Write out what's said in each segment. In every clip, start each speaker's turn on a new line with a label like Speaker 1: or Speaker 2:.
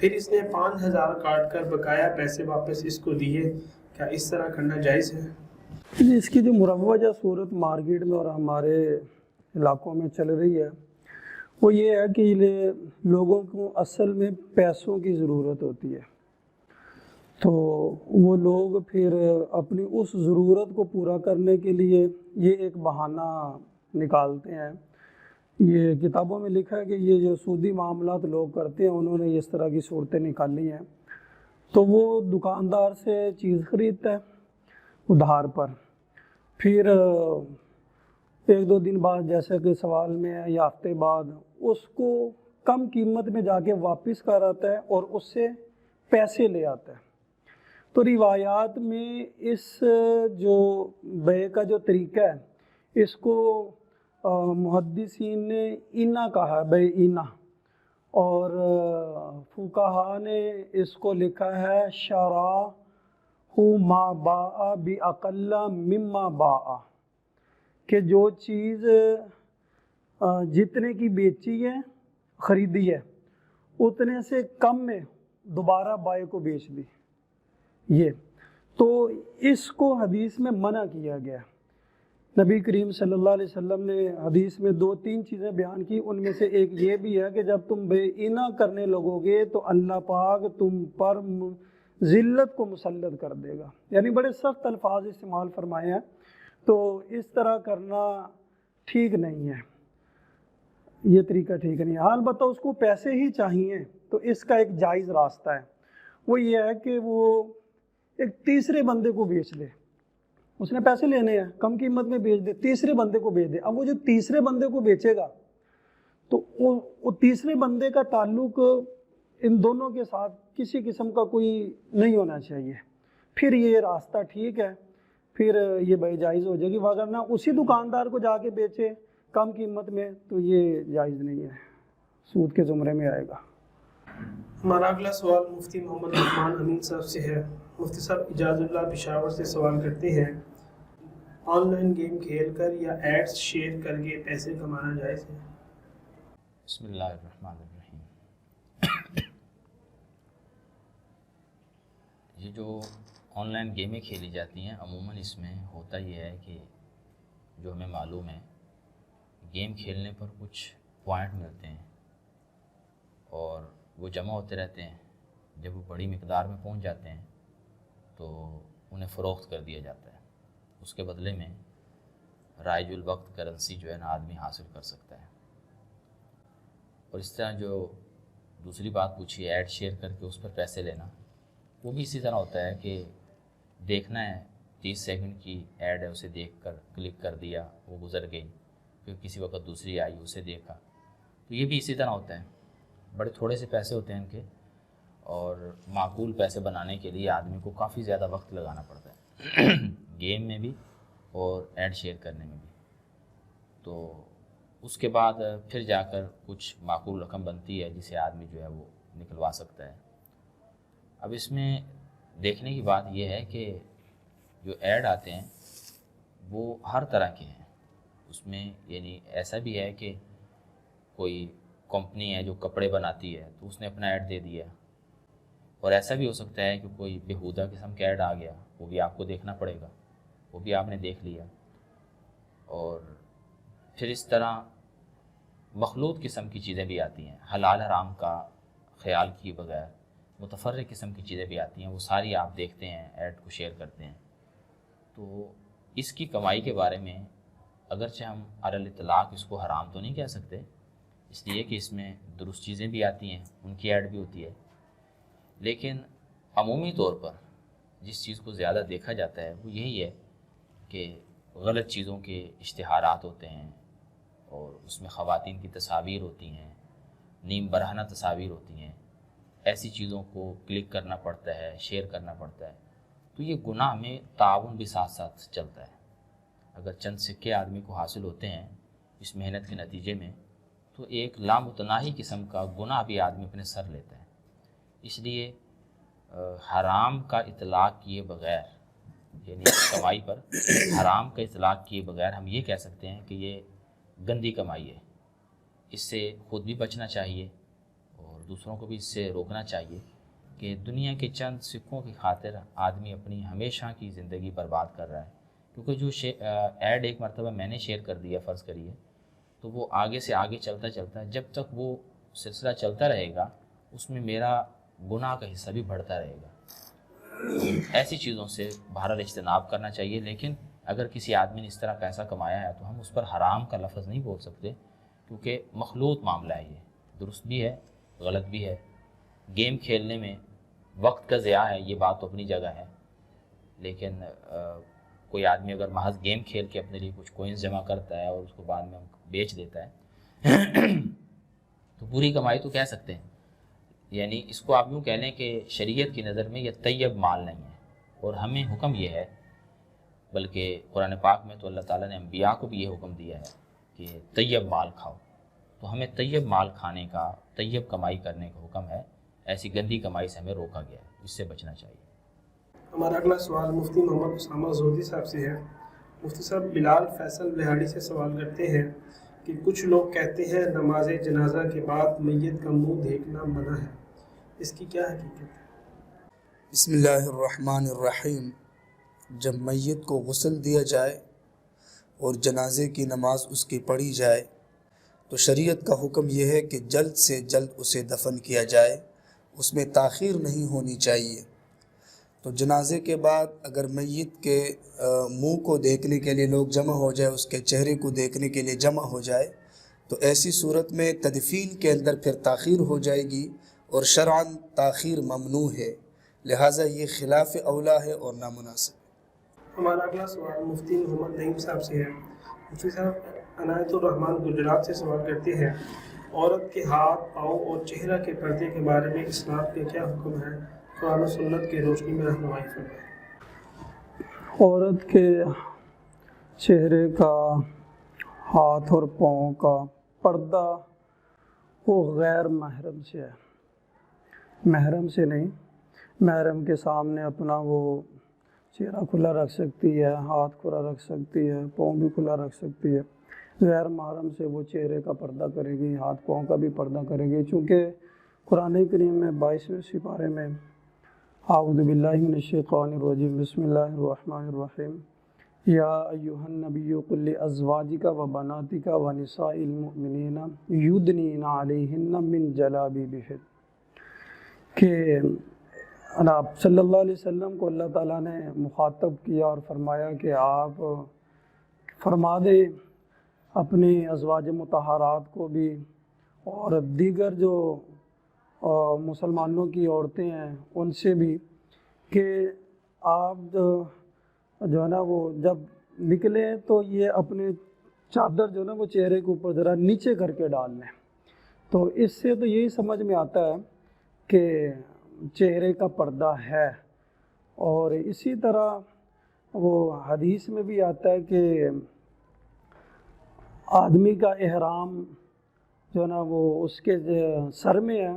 Speaker 1: پھر اس نے 5,000 کاٹ کر بقایا پیسے واپس اس کو دیے، کیا اس طرح کرنا جائز ہے؟
Speaker 2: اس کی جو مروجہ صورت مارکیٹ میں اور ہمارے علاقوں میں چل رہی ہے وہ یہ ہے کہ لوگوں کو اصل میں پیسوں کی ضرورت ہوتی ہے، تو وہ لوگ پھر اپنی اس ضرورت کو پورا کرنے کے لیے یہ ایک بہانہ نکالتے ہیں۔ یہ کتابوں میں لکھا ہے کہ یہ جو سودی معاملات لوگ کرتے ہیں انہوں نے اس طرح کی صورتیں نکالی ہیں، تو وہ دکاندار سے چیز خریدتا ہے ادھار پر، پھر ایک دو دن بعد جیسا کہ سوال میں ہے یا ہفتے بعد اس کو کم قیمت میں جا کے واپس کر آتا ہے اور اس سے پیسے لے آتا ہے۔ تو روایات میں اس جو بیع کا جو طریقہ ہے اس کو محدثین نے اینا کہا ہے، بیع اینا، اور فقہاء نے اس کو لکھا ہے شراء ما باء باقل مما باء، کہ جو چیز جتنے کی بیچی ہے خریدی ہے اتنے سے کم میں دوبارہ بائع کو بیچ دی۔ یہ تو اس کو حدیث میں منع کیا گیا۔ نبی کریم صلی اللہ علیہ وسلم نے حدیث میں 2-3 چیزیں بیان کی، ان میں سے ایک یہ بھی ہے کہ جب تم بیعانہ کرنے لگو گے تو اللہ پاک تم پر ذلت کو مسلط کر دے گا، یعنی بڑے سخت الفاظ استعمال فرمائے ہیں۔ تو اس طرح کرنا ٹھیک نہیں ہے، یہ طریقہ ٹھیک نہیں ہے۔ ہاں البتہ اس کو پیسے ہی چاہیے تو اس کا ایک جائز راستہ ہے، وہ یہ ہے کہ وہ ایک تیسرے بندے کو بیچ دے، اس نے پیسے لینے ہیں کم قیمت میں بیچ دے، تیسرے بندے کو بیچ دے۔ اب وہ جو تیسرے بندے کو بیچے گا تو وہ تیسرے بندے کا تعلق ان دونوں کے ساتھ کسی قسم کا کوئی نہیں ہونا چاہیے، پھر یہ راستہ ٹھیک ہے، پھر یہ بیع جائز ہو جائے گی۔ وگرنہ اسی دکاندار کو جا کے بیچے کم قیمت میں تو یہ جائز نہیں ہے، سود کے زمرے میں آئے گا۔
Speaker 1: ہمارا اگلا سوال مفتی محمد رحمان امین صاحب سے ہے۔ مفتی صاحب اجاز اللہ پشاور سے سوال کرتے ہیں، آن لائن گیم کھیل کر یا ایڈز شیئر کر کے پیسے کمانا جائز ہے؟
Speaker 3: بسم اللہ الرحمن الرحیم۔ یہ جو آن لائن گیمیں کھیلی جاتی ہیں عموماً اس میں ہوتا یہ ہے کہ جو ہمیں معلوم ہے گیم کھیلنے پر کچھ پوائنٹ ملتے ہیں اور وہ جمع ہوتے رہتے ہیں، جب وہ بڑی مقدار میں پہنچ جاتے ہیں تو انہیں فروخت کر دیا جاتا ہے، اس کے بدلے میں رائج الوقت کرنسی جو ہے نا آدمی حاصل کر سکتا ہے۔ اور اس طرح جو دوسری بات پوچھی ہے ایڈ شیئر کر کے اس پر پیسے لینا، وہ بھی اسی طرح ہوتا ہے کہ دیکھنا ہے 30 سیکنڈ کی ایڈ ہے، اسے دیکھ کر کلک کر دیا، وہ گزر گئی، پھر کسی وقت دوسری آئی اسے دیکھا، تو یہ بھی اسی طرح ہوتا ہے۔ بڑے تھوڑے سے پیسے ہوتے ہیں ان کے، اور معقول پیسے بنانے کے لیے آدمی کو کافی زیادہ وقت لگانا پڑتا ہے گیم میں بھی اور ایڈ شیئر کرنے میں بھی۔ تو اس کے بعد پھر جا کر کچھ معقول رقم بنتی ہے جسے آدمی جو ہے وہ نکلوا سکتا ہے۔ اب اس میں دیکھنے کی بات یہ ہے کہ جو ایڈ آتے ہیں وہ ہر طرح کے ہیں، اس میں یعنی ایسا بھی ہے کہ کوئی کمپنی ہے جو کپڑے بناتی ہے تو اس نے اپنا ایڈ دے دیا، اور ایسا بھی ہو سکتا ہے کہ کوئی بیہودہ قسم کا ایڈ آ گیا، وہ بھی آپ کو دیکھنا پڑے گا، وہ بھی آپ نے دیکھ لیا۔ اور پھر اس طرح مخلوط قسم کی چیزیں بھی آتی ہیں، حلال حرام کا خیال کیے بغیر متفرق قسم کی چیزیں بھی آتی ہیں، وہ ساری آپ دیکھتے ہیں، ایڈ کو شیئر کرتے ہیں۔ تو اس کی کمائی کے بارے میں اگرچہ ہم علی الاطلاق اس کو حرام تو نہیں کہہ سکتے، اس لیے کہ اس میں درست چیزیں بھی آتی ہیں، ان کی ایڈ بھی ہوتی ہے، لیکن عمومی طور پر جس چیز کو زیادہ دیکھا جاتا ہے وہ یہی ہے کہ غلط چیزوں کے اشتہارات ہوتے ہیں، اور اس میں خواتین کی تصاویر ہوتی ہیں، نیم برہنہ تصاویر ہوتی ہیں، ایسی چیزوں کو کلک کرنا پڑتا ہے، شیئر کرنا پڑتا ہے، تو یہ گناہ میں تعاون بھی ساتھ ساتھ چلتا ہے۔ اگر چند سکے آدمی کو حاصل ہوتے ہیں اس محنت کے نتیجے میں، تو ایک لامتناہی قسم کا گناہ بھی آدمی اپنے سر لیتا ہے۔ اس لیے حرام کا اطلاق کیے بغیر، یعنی کمائی پر حرام کا اطلاق کیے بغیر ہم یہ کہہ سکتے ہیں کہ یہ گندی کمائی ہے، اس سے خود بھی بچنا چاہیے اور دوسروں کو بھی اس سے روکنا چاہیے کہ دنیا کے چند سکوں کی خاطر آدمی اپنی ہمیشہ کی زندگی برباد کر رہا ہے. کیونکہ جو ایڈ ایک مرتبہ میں نے شیئر کر دیا فرض کریے، تو وہ آگے سے آگے چلتا چلتا جب تک وہ سلسلہ چلتا رہے گا اس میں میرا گناہ کا حصہ بھی بڑھتا رہے گا. ایسی چیزوں سے بہرحال اجتناب کرنا چاہیے. لیکن اگر کسی آدمی نے اس طرح پیسہ کمایا ہے تو ہم اس پر حرام کا لفظ نہیں بول سکتے، کیونکہ مخلوط معاملہ ہے. یہ درست بھی ہے، غلط بھی ہے. گیم کھیلنے میں وقت کا ضیاع ہے، یہ بات تو اپنی جگہ ہے. لیکن کوئی آدمی اگر محض گیم کھیل کے اپنے لیے کچھ کوئنز جمع کرتا ہے اور اس کو بعد میں بیچ دیتا ہے تو پوری کمائی تو کہہ سکتے ہیں. یعنی اس کو آپ یوں کہہ لیں کہ شریعت کی نظر میں یہ طیب مال نہیں ہے. اور ہمیں حکم یہ ہے، بلکہ قرآن پاک میں تو اللہ تعالیٰ نے انبیاء کو بھی یہ حکم دیا ہے کہ طیب مال کھاؤ. تو ہمیں طیب مال کھانے کا، طیب کمائی کرنے کا حکم ہے. ایسی گندی کمائی سے ہمیں روکا گیا ہے، اس سے بچنا چاہیے.
Speaker 1: ہمارا اگلا سوال مفتی محمد اسامہ زودی صاحب سے ہے. مفتی صاحب، بلال فیصل بہاڑی سے سوال کرتے ہیں کہ کچھ لوگ کہتے ہیں نماز جنازہ کے بعد میت کا منہ دیکھنا منع ہے، اس کی کیا حقیقت ہے؟
Speaker 4: بسم اللہ الرحمن الرحیم. جب میت کو غسل دیا جائے اور جنازے کی نماز اس کی پڑھی جائے تو شریعت کا حکم یہ ہے کہ جلد سے جلد اسے دفن کیا جائے، اس میں تاخیر نہیں ہونی چاہیے. تو جنازے کے بعد اگر میت کے منہ کو دیکھنے کے لیے لوگ جمع ہو جائے، اس کے چہرے کو دیکھنے کے لیے جمع ہو جائے، تو ایسی صورت میں تدفین کے اندر پھر تاخیر ہو جائے گی اور شرعاً تاخیر ممنوع ہے. لہٰذا یہ خلاف اولا ہے اور نامناسب.
Speaker 1: ہمارا اگلا سوال مفتی محمد نعیم صاحب سے ہے. مفتی صاحب، عنایت الرحمان گجرات سے سوال کرتے ہیں عورت کے ہاتھ، پاؤں اور چہرہ کے پردے کے بارے میں اسلام کے کیا حکم ہے؟ قرآن و سنت کی روشنی میں رہنمائی فرمائیں.
Speaker 2: عورت کے چہرے کا، ہاتھ اور پاؤں کا پردہ وہ غیر محرم سے ہے، محرم سے نہیں. محرم کے سامنے اپنا وہ چہرہ کھلا رکھ سکتی ہے، ہاتھ کھلا رکھ سکتی ہے، پاؤں بھی کھلا رکھ سکتی ہے. غیر محرم سے وہ چہرے کا پردہ کرے گی، ہاتھ پاؤں کا بھی پردہ کرے گی. چونکہ قرآن کریم میں 22ویں سپارے میں اعوذ باللہ من الشیطان الرجیم بسم اللہ الرحمن الرحیم یا ایھا النبی قل لازواجک و بناتک و نساء المؤمنین یدنین علیہن من جلابیبہن، کہ آپ صلی اللہ علیہ وسلم کو اللہ تعالیٰ نے مخاطب کیا اور فرمایا کہ آپ فرما دیں اپنی ازواج مطہرات کو بھی اور دیگر جو مسلمانوں کی عورتیں ہیں ان سے بھی کہ آپ جو ہے نا وہ جب نکلیں تو یہ اپنے چادر جو ہے نا وہ چہرے کے اوپر ذرا نیچے کر کے ڈال لیں. تو اس سے تو یہی سمجھ میں آتا ہے کہ چہرے کا پردہ ہے. اور اسی طرح وہ حدیث میں بھی آتا ہے کہ آدمی کا احرام جو ہے نا وہ اس کے سر میں ہے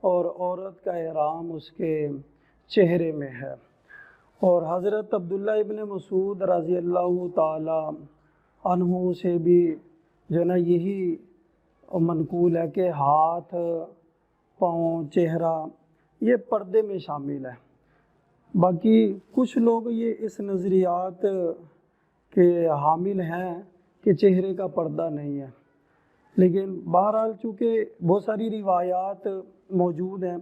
Speaker 2: اور عورت کا احرام اس کے چہرے میں ہے. اور حضرت عبداللہ ابن مسعود رضی اللہ تعالی عنہ سے بھی جو ہے نا یہی منقول ہے کہ ہاتھ، پاؤں، چہرہ یہ پردے میں شامل ہے. باقی کچھ لوگ یہ اس نظریات کے حامل ہیں کہ چہرے کا پردہ نہیں ہے. لیکن بہرحال چونکہ بہت ساری روایات موجود ہیں،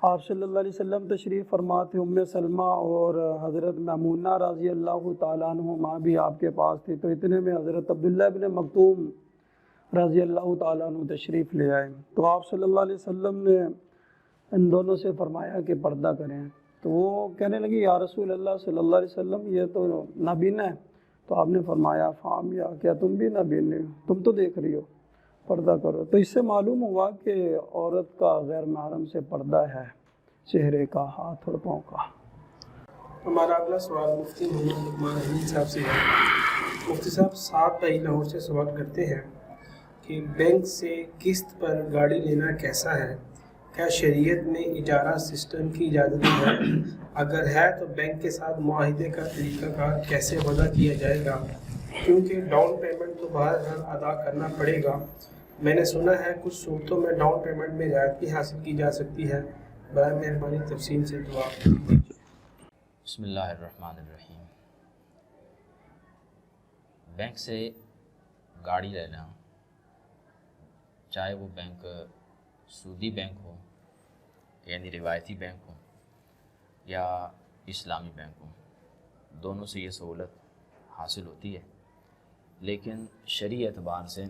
Speaker 2: آپ صلی اللہ علیہ وسلم تشریف فرما تھے، ام سلمہ اور حضرت میمونہ رضی اللہ تعالیٰ عنہما بھی آپ کے پاس تھے. تو اتنے میں حضرت عبداللہ ابن مکتوم رضی اللہ تعالیٰ عنہ تشریف لے آئے. تو آپ صلی اللہ علیہ وسلم نے ان دونوں سے فرمایا کہ پردہ کریں. تو وہ کہنے لگی یا رسول اللہ صلی اللہ علیہ وسلم یہ تو نابینا ہے. تو آپ نے فرمایا فام یا کیا تم بھی نابینا ہو؟ تم تو دیکھ رہی ہو، پردہ کرو. تو اس سے معلوم ہوا کہ عورت کا غیر محرم سے پردہ ہے، چہرے کا، ہاتھ اور پاؤں کا.
Speaker 1: ہمارا اگلا سوال مفتی محمد لقمان حمید صاحب سے ہے. مفتی صاحب، 7 بھائی لاہور سے سوال کرتے ہیں کہ بینک سے قسط پر گاڑی لینا کیسا ہے؟ کیا شریعت میں اجارہ سسٹم کی اجازت ہے؟ اگر ہے تو بینک کے ساتھ معاہدے کا طریقہ کار کیسے وضع کیا جائے گا؟ کیونکہ ڈاؤن پیمنٹ تو بہرحال ادا کرنا پڑے گا میں نے سنا ہے کچھ صورتوں میں ڈاؤن پیمنٹ میں رعایت حاصل کی جا سکتی ہے، برائے مہربانی تفصیل سے جواب دیجیے۔
Speaker 3: بسم اللہ الرحمن الرحیم۔ بینک سے گاڑی لینا، چاہے وہ بینک سودی بینک ہو یعنی روایتی بینک ہو یا اسلامی بینک ہو، دونوں سے یہ سہولت حاصل ہوتی ہے، لیکن شرعی اعتبار سے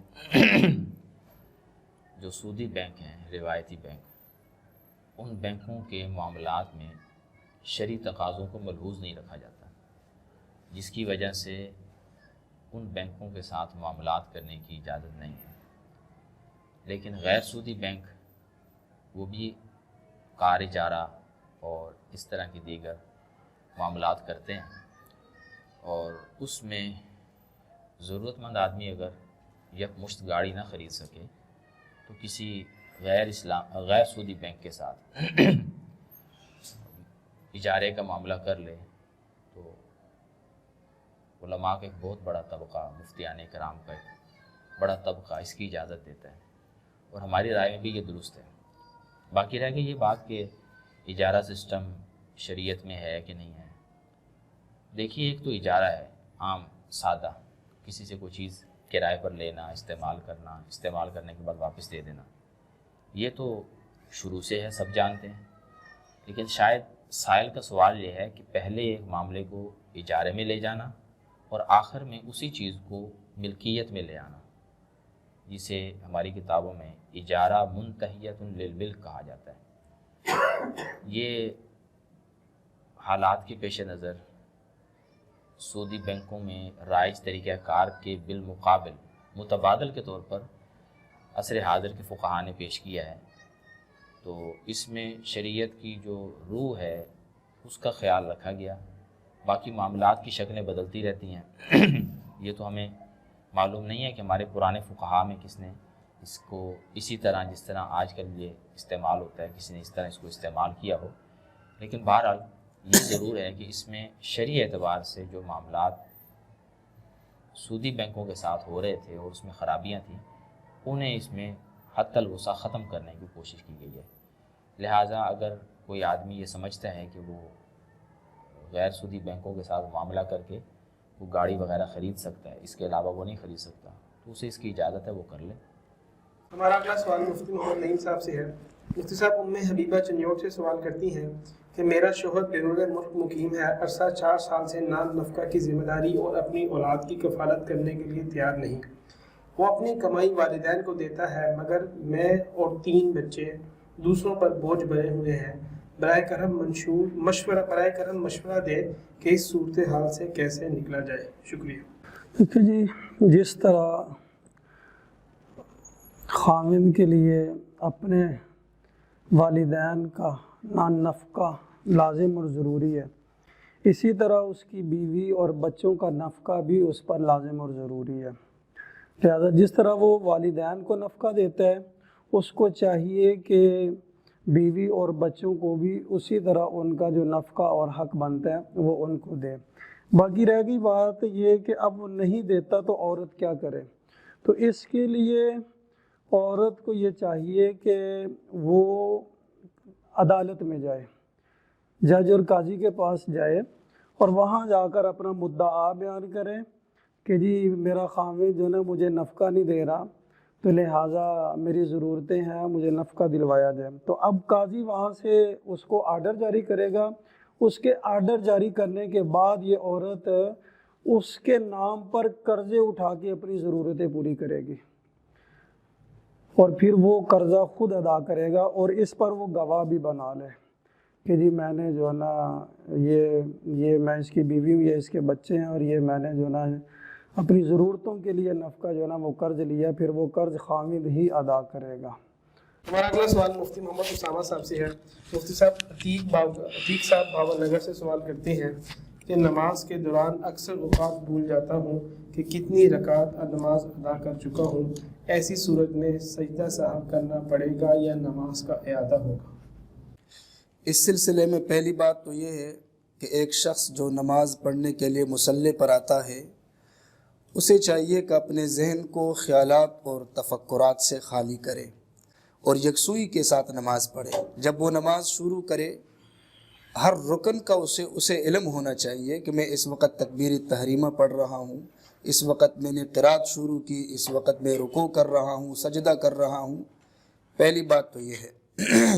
Speaker 3: جو سودی بینک ہیں، روایتی بینک، ان بینکوں کے معاملات میں شرعی تقاضوں کو ملحوظ نہیں رکھا جاتا، جس کی وجہ سے ان بینکوں کے ساتھ معاملات کرنے کی اجازت نہیں ہے۔ لیکن غیر سودی بینک وہ بھی کار اجارہ اور اس طرح کی دیگر معاملات کرتے ہیں، اور اس میں ضرورت مند آدمی اگر یک مشت گاڑی نہ خرید سکے تو کسی غیر سودی بینک کے ساتھ اجارے کا معاملہ کر لے، تو علماء کا ایک بہت بڑا طبقہ، مفتیان کرام کا ایک بڑا طبقہ اس کی اجازت دیتا ہے، اور ہماری رائے میں بھی یہ درست ہے۔ باقی رہ گئی یہ بات کہ اجارہ سسٹم شریعت میں ہے کہ نہیں ہے۔ دیکھیے، ایک تو اجارہ ہے عام سادہ، کسی سے کوئی چیز کرائے پر لینا، استعمال کرنا، استعمال کرنے کے بعد واپس دے دینا، یہ تو شروع سے ہے، سب جانتے ہیں۔ لیکن شاید سائل کا سوال یہ ہے کہ پہلے ایک معاملے کو اجارے میں لے جانا اور آخر میں اسی چیز کو ملکیت میں لے آنا، جسے ہماری کتابوں میں اجارہ منتہیۃ للملک کہا جاتا ہے۔ یہ حالات کے پیش نظر سودی بینکوں میں رائج طریقہ کار کے بالمقابل متبادل کے طور پر عصر حاضر کے فقہاء نے پیش کیا ہے، تو اس میں شریعت کی جو روح ہے اس کا خیال رکھا گیا۔ باقی معاملات کی شکلیں بدلتی رہتی ہیں، یہ تو ہمیں معلوم نہیں ہے کہ ہمارے پرانے فقہاء میں کس نے اس کو اسی طرح جس طرح آج کل یہ استعمال ہوتا ہے کسی نے اس طرح اس کو استعمال کیا ہو، لیکن بہرحال یہ ضرور ہے کہ اس میں شرعی اعتبار سے جو معاملات سودی بینکوں کے ساتھ ہو رہے تھے اور اس میں خرابیاں تھیں، انہیں اس میں حتی الوسع ختم کرنے کی کوشش کی گئی ہے۔ لہٰذا اگر کوئی آدمی یہ سمجھتا ہے کہ وہ غیر سودی بینکوں کے ساتھ معاملہ کر کے وہ گاڑی وغیرہ خرید سکتا ہے، اس کے علاوہ وہ نہیں خرید سکتا، تو اسے اس کی اجازت ہے، وہ کر لے۔
Speaker 1: ہمارا اگلا سوال مفتی محمد نعیم صاحب سے ہے۔ مفتی صاحب، ام حبیبہ چنیوٹ سے سوال کرتی ہیں کہ میرا شوہر بیرون ملک مقیم ہے، عرصہ 4 سال سے نان نفقہ کی ذمہ داری اور اپنی اولاد کی کفالت کرنے کے لیے تیار نہیں۔ وہ اپنی کمائی والدین کو دیتا ہے، مگر میں اور 3 بچے دوسروں پر بوجھ بنے ہوئے ہیں۔ برائے کرم مشورہ دے کہ اس صورتحال سے کیسے نکلا جائے۔ شکریہ۔
Speaker 2: دیکھیے جی، جس طرح خاوند کے لیے اپنے والدین کا نان نفقہ لازم اور ضروری ہے، اسی طرح اس کی بیوی اور بچوں کا نفقہ بھی اس پر لازم اور ضروری ہے۔ لہٰذا جس طرح وہ والدین کو نفقہ دیتا ہے، اس کو چاہیے کہ بیوی اور بچوں کو بھی اسی طرح ان کا جو نفقہ اور حق بنتا ہے وہ ان کو دے۔ باقی رہ گئی بات یہ کہ اب وہ نہیں دیتا تو عورت کیا کرے، تو اس کے لیے عورت کو یہ چاہیے کہ وہ عدالت میں جائے، جج اور قاضی کے پاس جائے اور وہاں جا کر اپنا مدعا بیان کرے کہ جی میرا خاوند جو ہے نا مجھے نفقہ نہیں دے رہا، تو لہٰذا میری ضرورتیں ہیں، مجھے نفقہ دلوایا جائے۔ تو اب قاضی وہاں سے اس کو آرڈر جاری کرے گا، اس کے آرڈر جاری کرنے کے بعد یہ عورت اس کے نام پر قرضے اٹھا کے اپنی ضرورتیں پوری کرے گی، اور پھر وہ قرضہ خود ادا کرے گا، اور اس پر وہ گواہ بھی بنا لے کہ جی میں نے جو ہے نا یہ میں اس کی بیوی ہوں، یہ اس کے بچے ہیں، اور یہ میں نے جو ہے نا اپنی ضرورتوں کے لیے نفقہ جو ہے نا وہ قرض لیا، پھر وہ قرض خاوند ہی ادا کرے گا۔
Speaker 1: ہمارا اگلا سوال مفتی محمد اسامہ صاحب سے ہے۔ مفتی صاحب، عتیق صاحب بھاول نگر سے سوال کرتے ہیں کہ نماز کے دوران اکثر اوقات بھول جاتا ہوں کہ کتنی رکعت نماز ادا کر چکا ہوں، ایسی صورت میں سجدہ سہو کرنا پڑے گا یا نماز کا اعادہ ہوگا؟
Speaker 4: اس سلسلے میں پہلی بات تو یہ ہے کہ ایک شخص جو نماز پڑھنے کے لیے مصلی پر آتا ہے، اسے چاہیے کہ اپنے ذہن کو خیالات اور تفکرات سے خالی کرے اور یکسوئی کے ساتھ نماز پڑھے۔ جب وہ نماز شروع کرے ہر رکن کا اسے علم ہونا چاہیے کہ میں اس وقت تکبیر تحریمہ پڑھ رہا ہوں، اس وقت میں نے قرات شروع کی، اس وقت میں رکوع کر رہا ہوں، سجدہ کر رہا ہوں۔ پہلی بات تو یہ ہے۔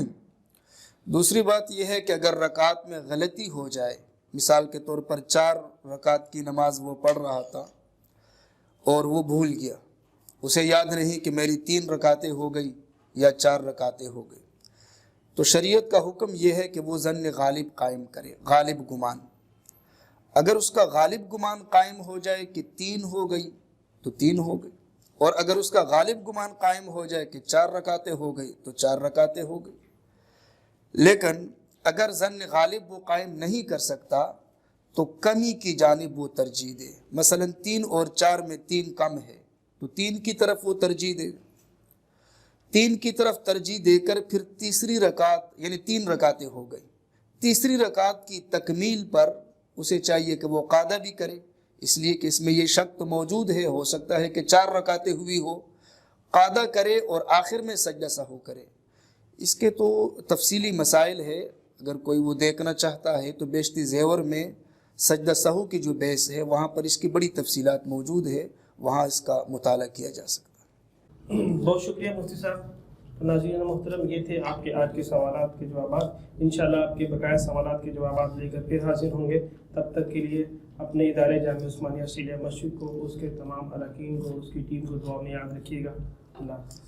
Speaker 4: دوسری بات یہ ہے کہ اگر رکعت میں غلطی ہو جائے، مثال کے طور پر 4 رکعت کی نماز وہ پڑھ رہا تھا اور وہ بھول گیا، اسے یاد نہیں کہ میری 3 رکعتیں ہو گئی یا 4 رکعتیں ہو گئی، تو شریعت کا حکم یہ ہے کہ وہ ظن غالب قائم کرے، غالب گمان۔ اگر اس کا غالب گمان قائم ہو جائے کہ 3 ہو گئی تو 3 ہو گئی، اور اگر اس کا غالب گمان قائم ہو جائے کہ 4 رکعتیں ہو گئی تو 4 رکعتیں ہو گئی۔ لیکن اگر ظن غالب وہ قائم نہیں کر سکتا تو کمی کی جانب وہ ترجیح دے، مثلا 3 اور 4 میں 3 کم ہے تو 3 کی طرف وہ ترجیح دے، 3 کی طرف ترجیح دے کر پھر تیسری رکعت یعنی 3 رکعتیں ہو گئی، تیسری رکعت کی تکمیل پر اسے چاہیے کہ وہ قعدہ بھی کرے، اس لیے کہ اس میں یہ شک تو موجود ہے، ہو سکتا ہے کہ 4 رکعتیں ہوئی ہو، قعدہ کرے اور آخر میں سجدہ سہو کرے۔ اس کے تو تفصیلی مسائل ہے، اگر کوئی وہ دیکھنا چاہتا ہے تو بیشتی زیور میں سجدہ سہو کی جو بحث ہے وہاں پر اس کی بڑی تفصیلات موجود ہے، وہاں اس کا مطالعہ کیا جا سکتا ہے۔
Speaker 1: بہت شکریہ مفتی صاحب۔ ناظرین محترم، یہ تھے آپ کے آج کے سوالات کے جوابات۔ انشاءاللہ آپ کے بقایا سوالات کے جوابات لے کر پھر حاضر ہوں گے۔ تب تک کے لیے اپنے ادارے جامعہ عثمانیہ شیلیہ مسجد کو، اس کے تمام اراکین کو، اس کی ٹیم کو دعا میں یاد رکھیے گا۔ اللہ حافظ۔